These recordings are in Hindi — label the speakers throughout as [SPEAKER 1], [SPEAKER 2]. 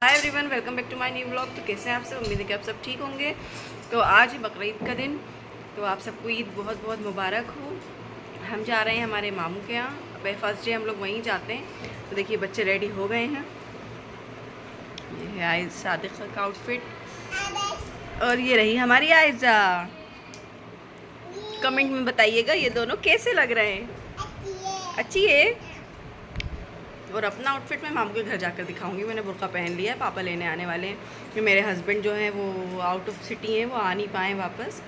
[SPEAKER 1] Hi everyone, welcome back to my new vlog. तो कैसे हैं आप सब? उम्मीद है कि आप सब ठीक होंगे। तो आज है बकरीद का दिन, तो आप सबको ईद बहुत बहुत मुबारक हो। हम जा रहे हैं हमारे मामू के यहाँ। फर्स्ट डे हम लोग वहीं जाते हैं। तो देखिए बच्चे रेडी हो गए हैं। ये है आयज़ सादिक़ा का आउटफिट और ये रही हमारी आयज़ा। कमेंट में बताइएगा ये दोनों कैसे लग रहे हैं। अच्छी है। और अपना आउटफिट मैं मामू के घर जाकर दिखाऊंगी। मैंने बुर्का पहन लिया है, पापा लेने आने वाले हैं। कि मेरे हस्बैंड जो हैं वो आउट ऑफ सिटी हैं, वो आ नहीं पाए वापस,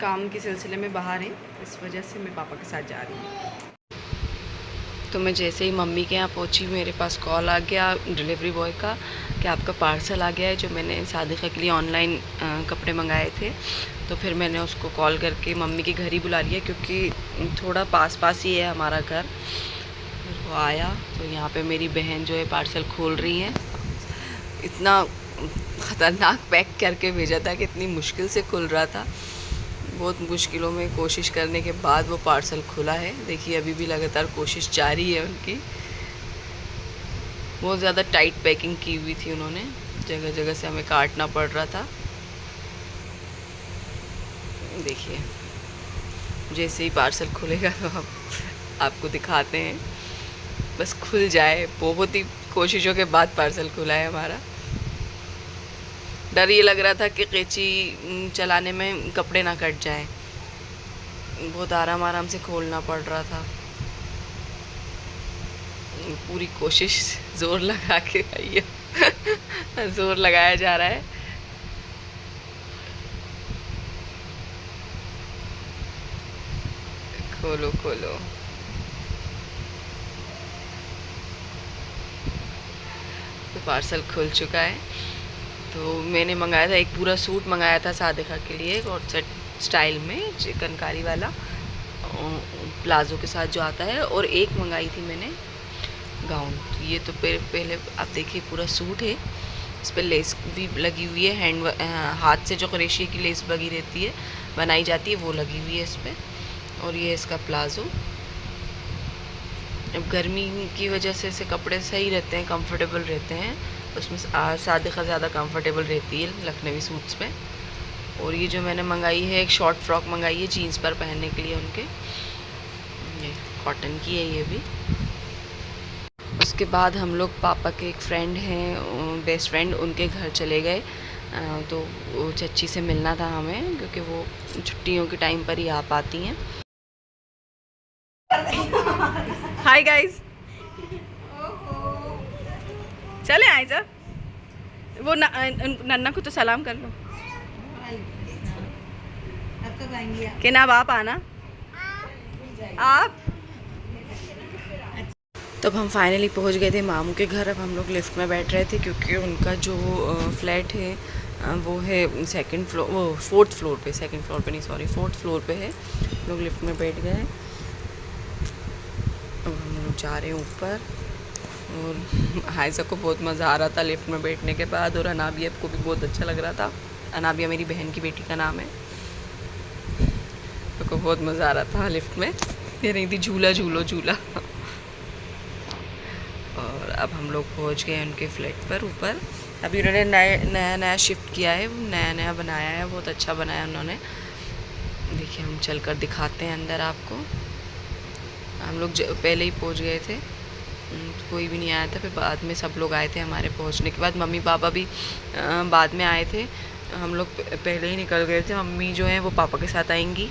[SPEAKER 1] काम के सिलसिले में बाहर हैं। इस वजह से मैं पापा के साथ जा रही हूँ। तो मैं जैसे ही मम्मी के यहाँ पहुँची, मेरे पास कॉल आ गया डिलीवरी बॉय का कि आपका पार्सल आ गया है, जो मैंने सादिक़ा के लिए ऑनलाइन कपड़े मंगाए थे। तो फिर मैंने उसको कॉल करके मम्मी के घर ही बुला लिया, क्योंकि थोड़ा पास पास ही है हमारा घर। वो आया तो यहाँ पे मेरी बहन जो है पार्सल खोल रही है। इतना ख़तरनाक पैक करके भेजा था कि इतनी मुश्किल से खुल रहा था। बहुत मुश्किलों में कोशिश करने के बाद वो पार्सल खुला है। देखिए अभी भी लगातार कोशिश जारी है उनकी। बहुत ज़्यादा टाइट पैकिंग की हुई थी उन्होंने, जगह जगह से हमें काटना पड़ रहा था। देखिए जैसे ही पार्सल खुलेगा तो हम आपको दिखाते हैं। बस खुल जाए, बहुत ही कोशिशों के बाद पार्सल खुला है हमारा। डर ये लग रहा था कि कैंची चलाने में कपड़े ना कट जाए। बहुत आराम आराम से खोलना पड़ रहा था। पूरी कोशिश ज़ोर लगा के भैया ज़ोर लगाया जा रहा है। खोलो खोलो। तो पार्सल खुल चुका है। तो मैंने मंगाया था, एक पूरा सूट मंगाया था सादिक़ा के लिए, और सेट स्टाइल में चिकनकारी वाला प्लाज़ो के साथ जो आता है, और एक मंगाई थी मैंने गाउन। तो ये तो पहले आप देखिए पूरा सूट है। इस पर लेस भी लगी हुई है, हाथ से जो क्रेशिया की लेस लगी रहती है, बनाई जाती है, वो लगी हुई है इस पर। और ये इसका प्लाज़ो। अब गर्मी की वजह से ऐसे कपड़े सही रहते हैं, कंफर्टेबल रहते हैं। उसमें सादिक़ा ज़्यादा कंफर्टेबल रहती है लखनवी सूट्स पे। और ये जो मैंने मंगाई है, एक शॉर्ट फ्रॉक मंगाई है जीन्स पर पहनने के लिए उनके। ये कॉटन की है ये भी। उसके बाद हम लोग पापा के एक फ्रेंड हैं, बेस्ट फ्रेंड, उनके घर चले गए। तो वो चच्ची से मिलना था हमें, क्योंकि वो छुट्टियों के टाइम पर ही आ पाती हैं। हाय गाइस, चले आए जा। वो नन्ना को तो सलाम कर लो। कि ना आप आना आप। तब हम फाइनली पहुंच गए थे मामू के घर। अब हम लोग लिफ्ट में बैठ रहे थे, क्योंकि उनका जो फ्लैट है वो है सेकंड फ्लोर, वो फोर्थ फ्लोर पे, सेकंड फ्लोर पे नहीं, सॉरी, फोर्थ फ्लोर पे है। लोग लिफ्ट में बैठ गए। अब हम लोग जा रहे हैं ऊपर। और हाइजा को बहुत मज़ा आ रहा था लिफ्ट में बैठने के बाद, और अनाबिया को भी बहुत अच्छा लग रहा था। अनाबिया मेरी बहन की बेटी का नाम है। तो को बहुत मज़ा आ रहा था लिफ्ट में। ये रही थी झूला झूलो झूला। और अब हम लोग पहुंच गए उनके फ्लैट पर ऊपर। अभी उन्होंने नया नया शिफ्ट किया है, नया नया बनाया है, बहुत अच्छा बनाया उन्होंने। देखिए हम चलकर दिखाते हैं अंदर आपको। हम लोग पहले ही पहुंच गए थे, कोई भी नहीं आया था। फिर बाद में सब लोग आए थे हमारे पहुंचने के बाद। मम्मी पापा भी बाद में आए थे। हम लोग पहले ही निकल गए थे। मम्मी जो है वो पापा के साथ आएंगी।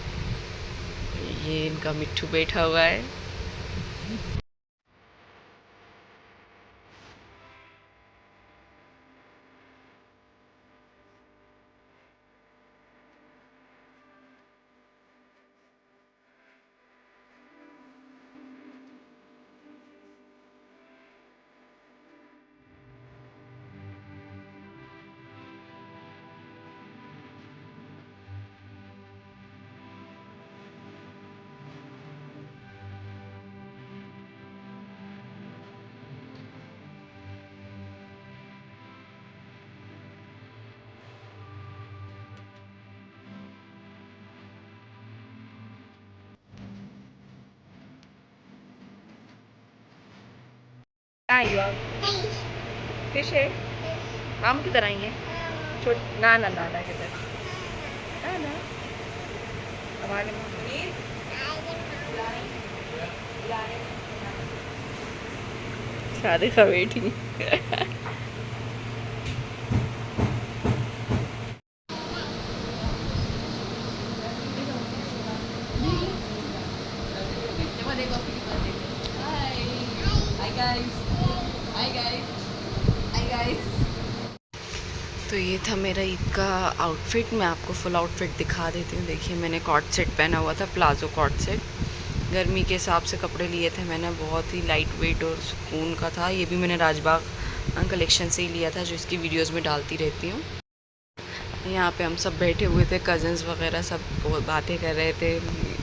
[SPEAKER 1] ये इनका मिट्ठू बैठा हुआ है। कहाँ आई हो आप? फिश है। माम किधर आई है? नाना नाना किधर? नाना हमारे शादी का बैठी तो ये था मेरा ईद का आउटफिट। मैं आपको फुल आउटफिट दिखा देती हूँ। देखिए मैंने कॉट सेट पहना हुआ था, प्लाजो कॉट सेट। गर्मी के हिसाब से कपड़े लिए थे मैंने, बहुत ही लाइट वेट और सुकून का था। ये भी मैंने राजबाग कलेक्शन से ही लिया था, जो इसकी वीडियोस में डालती रहती हूँ। यहाँ पे हम सब बैठे हुए थे, कज़न्स वगैरह सब बहुत बातें कर रहे थे।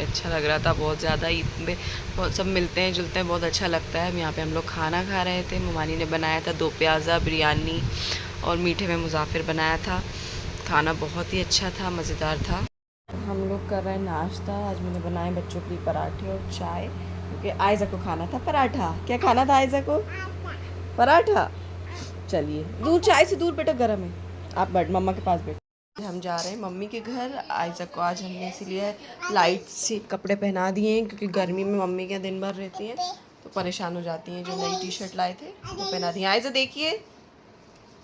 [SPEAKER 1] अच्छा लग रहा था बहुत ज़्यादा। ईद में बहुत सब मिलते हैं जुलते हैं, बहुत अच्छा लगता है। यहाँ पे हम लोग खाना खा रहे थे। ममानी ने बनाया था 2 प्याज़ा, बिरयानी और मीठे में मुज़ाफ़िर बनाया था। खाना बहुत ही अच्छा था, मज़ेदार था। हम लोग कर रहे हैं नाश्ता। आज मैंने बनाए बच्चों के लिए पराठे और चाय, क्योंकि आयज़ा को खाना था पराठा। क्या खाना था आयज़ा को? पराठा। चलिए दूर, चाय से दूर बेटा, गर्म है। आप बैठ, मम्मा के पास बैठ। हम जा रहे हैं मम्मी के घर। आयज़ा को आज हमने इसीलिए लाइट से कपड़े पहना दिए हैं, क्योंकि गर्मी में मम्मी क्या दिन भर रहती हैं तो परेशान हो जाती हैं। जो नई टी-शर्ट लाए थे वो पहना दिए। आयज़ा देखिए,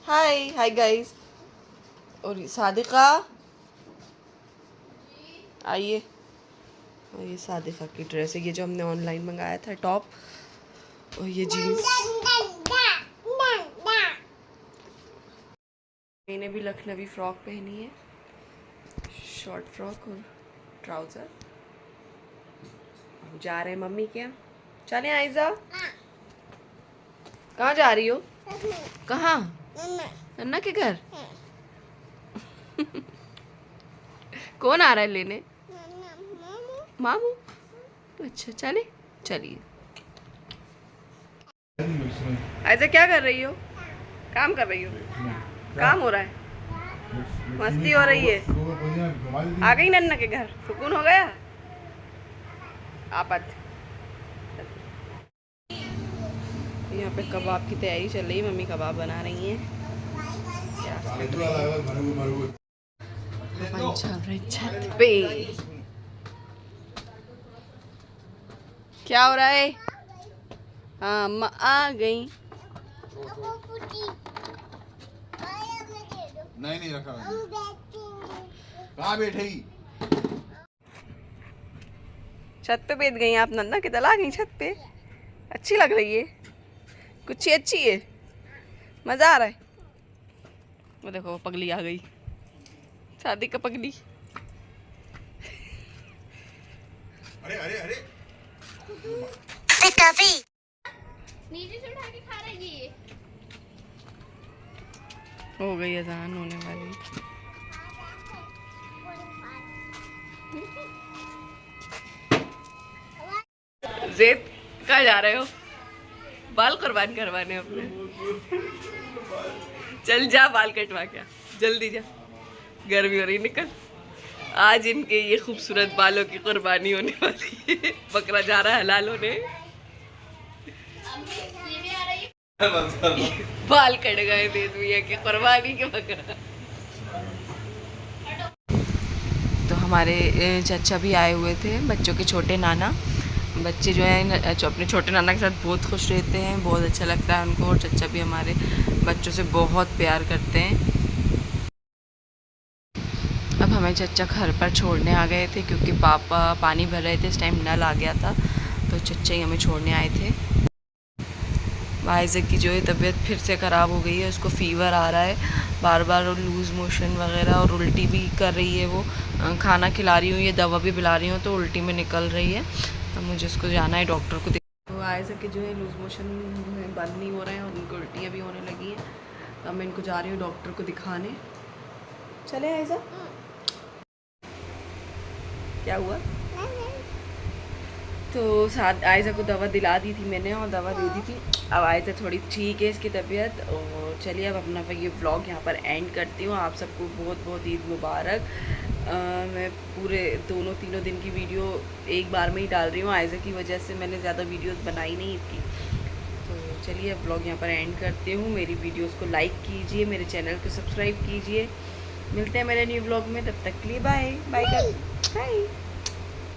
[SPEAKER 1] हाय हाय गाइस। और सादिका आइए। और ये सादिका की ड्रेस है, ये जो हमने ऑनलाइन मंगाया था टॉप, और ये जीन्स। मैंने भी लखनवी फ्रॉक पहनी है, शॉर्ट फ्रॉक और ट्राउज़र। हम जा रहे हैं मम्मी के यहाँ। चलें आयज़ा? कहाँ जा रही हो? कहाँ? नन्ना के घर। कौन आ रहा है लेने? मामू। अच्छा चले, चलिए। आयज़ा क्या कर रही हो? काम कर रही हो? काम हो रहा है, मस्ती हो रही है। आ गई नन्ना के घर, सुकून हो गया। आपत यहाँ पे कबाब की तैयारी चल रही है। मम्मी कबाब बना रही हैं। चल रही छत पे। क्या हो रहा है? हाँ अम्मा आ गई।
[SPEAKER 2] नहीं रखा। कहाँ बैठी?
[SPEAKER 1] छत पे बैठ गई आप? नन्ना किधर आ गई छत पे? अच्छी लग रही है, कुछ अच्छी है, मज़ा आ रहा है। वो देखो पगली आ गई, शादी का पगली।
[SPEAKER 2] अरे अरे अरे
[SPEAKER 3] नीचे से उठा के खा रही है।
[SPEAKER 1] हो गई अजान होने वाली। ज़ेद कहाँ जा रहे हो? बाल कुर्बान करवाने अपने? चल जा बाल कटवा के, जल्दी जा, गर्मी हो रही, निकल। आज इनके ये खूबसूरत बालों की कुर्बानी होने वाली है। बकरा जा रहा है हलाल होने। बाल कट गए देद मियां के कुर्बानी के बकरा। तो हमारे चाचा भी आए हुए थे, बच्चों के छोटे नाना। बच्चे जो हैं अपने छोटे नाना के साथ बहुत खुश रहते हैं, बहुत अच्छा लगता है उनको। और चाचा भी हमारे बच्चों से बहुत प्यार करते हैं। अब हमें चचा घर पर छोड़ने आ गए थे, क्योंकि पापा पानी भर रहे थे, इस टाइम नल आ गया था, तो चचा ही हमें छोड़ने आए थे। आइज़ा की जो है तबीयत फिर से ख़राब हो गई है, उसको फ़ीवर आ रहा है बार बार, और लूज़ मोशन वगैरह, और उल्टी भी कर रही है। वो खाना खिला रही हूँ, ये दवा भी पिला रही हूँ, तो उल्टी में निकल रही है। अब मुझे उसको जाना है डॉक्टर को। तो आइज़ा के जो है लूज़ मोशन बंद नहीं हो रहे हैं, और उनको उल्टियाँ भी होने लगी हैं। तो अब मैं इनको जा रही हूँ डॉक्टर को दिखाने। चले आइज़ा? क्या हुआ? तो साथ आयज़ा को दवा दिला दी थी मैंने, और दवा दे दी थी। अब आयज़ा थोड़ी ठीक है इसकी तबीयत। और चलिए अब अपना ये व्लॉग यहाँ पर एंड करती हूँ। आप सबको बहुत बहुत ईद मुबारक। मैं पूरे तीनों दिन की वीडियो एक बार में ही डाल रही हूँ। आयज़ा की वजह से मैंने ज़्यादा वीडियोस बनाई नहीं थी, तो चलिए व्लॉग यहाँ पर एंड करती हूँ। मेरी वीडियोस को लाइक कीजिए, मेरे चैनल को सब्सक्राइब कीजिए। मिलते हैं मेरे न्यू व्लॉग में, तब तक के लिए बाय बाय।